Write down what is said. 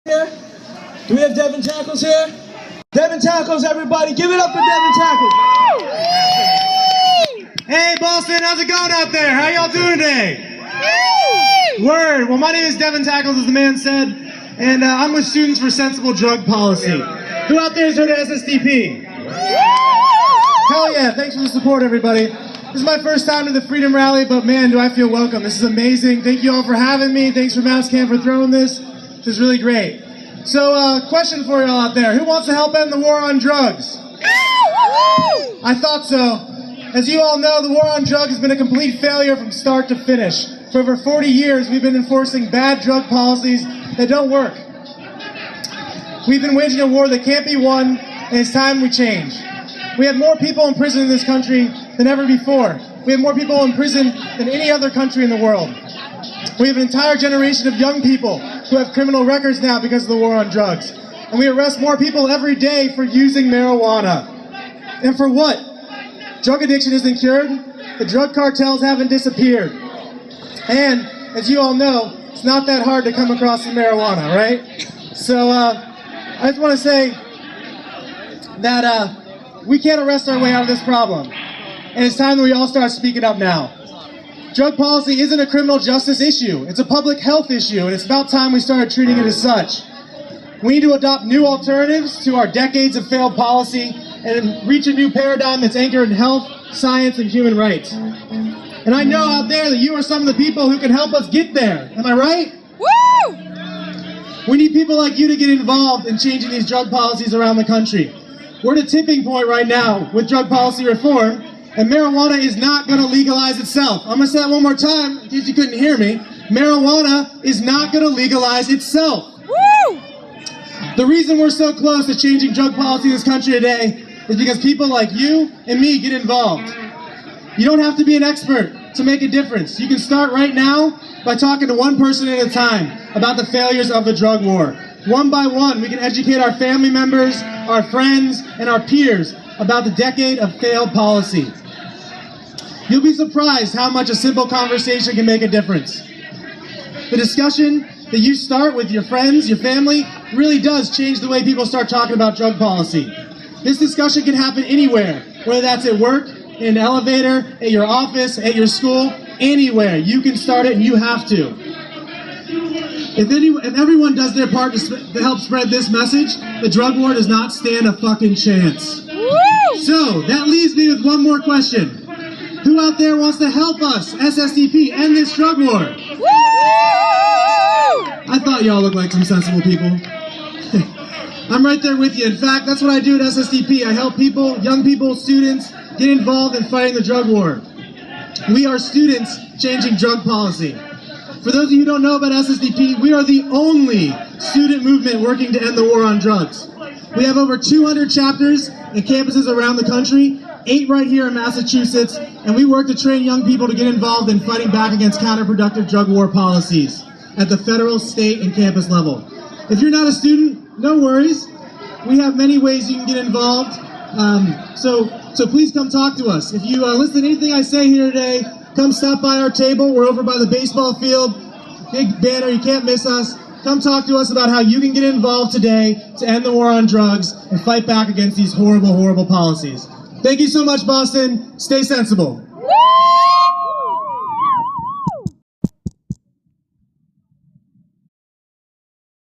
Here? Do we have Devon Tackles here? Devon Tackles, everybody, give it up for Devon Tackles. Hey Boston, how's it going out there? How y'all doing today? Word. Well, my name is Devon Tackles, as the man said, and I'm with Students for Sensible Drug Policy. Who out there has heard of SSDP? Hell yeah, thanks for the support, everybody. This is my first time to the Freedom Rally, but man, do I feel welcome. This is amazing. Thank you all for having me. Thanks for Mouse Camp for throwing this. This is really great. So, question for y'all out there. Who wants to help end the war on drugs? I thought so. As you all know, the war on drugs has been a complete failure from start to finish. For over 40 years, we've been enforcing bad drug policies that don't work. We've been waging a war that can't be won, and it's time we change. We have more people in prison in this country than ever before. We have more people in prison than any other country in the world. We have an entire generation of young people who have criminal records now because of the war on drugs. And we arrest more people every day for using marijuana. And for what? Drug addiction isn't cured. The drug cartels haven't disappeared. And, as you all know, it's not that hard to come across some marijuana, right? So, I just want to say that we can't arrest our way out of this problem. And it's time that we all start speaking up now. Drug policy isn't a criminal justice issue. It's a public health issue, and it's about time we started treating it as such. We need to adopt new alternatives to our decades of failed policy and reach a new paradigm that's anchored in health, science, and human rights. And I know out there that you are some of the people who can help us get there. Am I right? Woo! We need people like you to get involved in changing these drug policies around the country. We're at a tipping point right now with drug policy reform, and marijuana is not going to legalize itself. I'm going to say that one more time in case you couldn't hear me. Marijuana is not going to legalize itself. Woo! The reason we're so close to changing drug policy in this country today is because people like you and me get involved. You don't have to be an expert to make a difference. You can start right now by talking to one person at a time about the failures of the drug war. One by one, we can educate our family members, our friends, and our peers about the decade of failed policy. You'll be surprised how much a simple conversation can make a difference. The discussion that you start with your friends, your family, really does change the way people start talking about drug policy. This discussion can happen anywhere, whether that's at work, in an elevator, at your office, at your school, anywhere. You can start it and you have to. If everyone does their part to help spread this message, the drug war does not stand a fucking chance. Woo! So, that leaves me with one more question. Who out there wants to help us, SSDP, end this drug war? Woo! I thought y'all looked like some sensible people. I'm right there with you. In fact, that's what I do at SSDP. I help people, young people, students, get involved in fighting the drug war. We are students changing drug policy. For those of you who don't know about SSDP, we are the only student movement working to end the war on drugs. We have over 200 chapters and campuses around the country, 8 right here in Massachusetts, and we work to train young people to get involved in fighting back against counterproductive drug war policies at the federal, state, and campus level. If you're not a student, no worries. We have many ways you can get involved, so please come talk to us. If you listen to anything I say here today, come stop by our table. We're over by the baseball field. Big banner, you can't miss us. Come talk to us about how you can get involved today to end the war on drugs and fight back against these horrible, horrible policies. Thank you so much, Boston. Stay sensible. Woo!